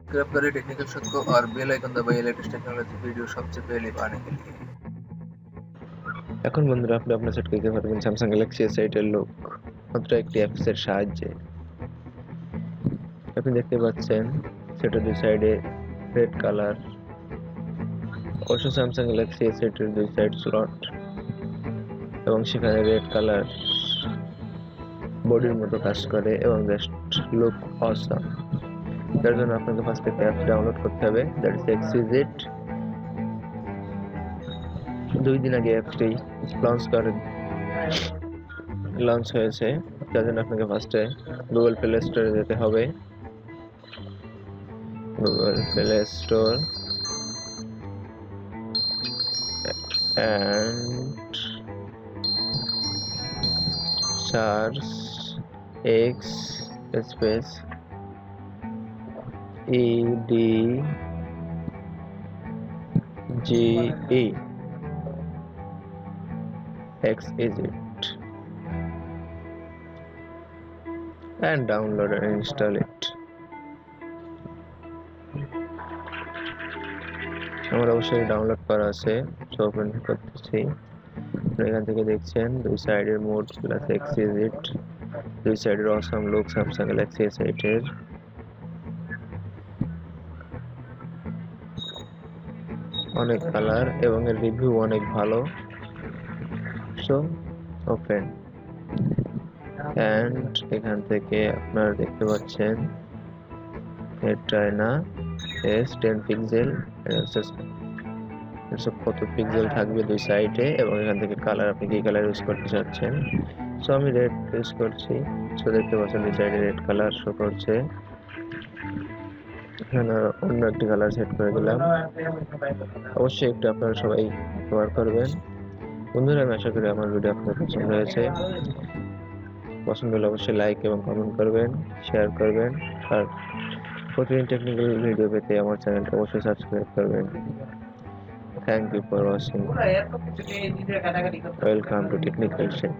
Subscribe करें technical shot को और बेल आइकन दबाइए लेटेस्ट टेक्नोलॉजी वीडियो सबसे पहले पाने के लिए। এখন বন্ধুরা আপনি আপনার সেট করতে পারবেন স্যামসাং গ্যালাক্সি S8 এর লুক মাত্র একটি অ্যাপস এর সাহায্যে। আপনি দেখতে পাচ্ছেন সেটার দুই সাইডে রেড কালার। অবশ্য স্যামসাং গ্যালাক্সি S8 এর দুই সাইড স্লট এবং সেখানে রেড কালার বডির মতো কাজ করে এবং জাস্ট লুক অসাম। তার জন্য আপনাকে ফার্স্ট একটা অ্যাপ ডাউনলোড করতে হবে, দ্যাট ইজ এক্সিজিট। 2 দিন আগে অ্যাপটি লঞ্চ হয়েছে। তার জন্য আপনাকে ফার্স্টে গুগল প্লে স্টোরে যেতে হবে। Google play store and search X space EDGE Exit and download and install it. আমার অবশ্যই ডাউনলোড করা আছে, সো ওপেন করতেছি। এখান থেকে দেখছেন দুই সাইডের মোড প্লাস এক্সিট, দুই সাইডের awesome look Samsung Galaxy S8 এর। অনেক কালার এবং এর রিভিউ অনেক ভালো। সো ওপেন এন্ড এখান থেকে আপনারা দেখতে পাচ্ছেন এটা না S10 পিক্সেল, কত পিক্সেল থাকবে দুই সাইডে এবং এখান থেকে কালার আপনি কি কালার ইউজ করতে চাচ্ছেন। সো আমি রেড ইউজ করছি। সো দেখতে পাচ্ছেন দুই সাইডে রেড কালার শো করছে। এখানে অন্য একটি কালার সেট করে দিলাম। অবশ্যই একটু আপনারা সবাই ব্যবহার করবেন। বন্ধুরা, আমি আশা করি আমার ভিডিও আপনাদের পছন্দ হয়েছে। পছন্দ হলে অবশ্যই লাইক এবং কমেন্ট করবেন, শেয়ার করবেন আর প্রতিদিন টেকনিক্যাল ভিডিও পেতে আমার চ্যানেলটা অবশ্যই সাবস্ক্রাইব করবেন। Thank you for watching. Welcome to Technical Shop.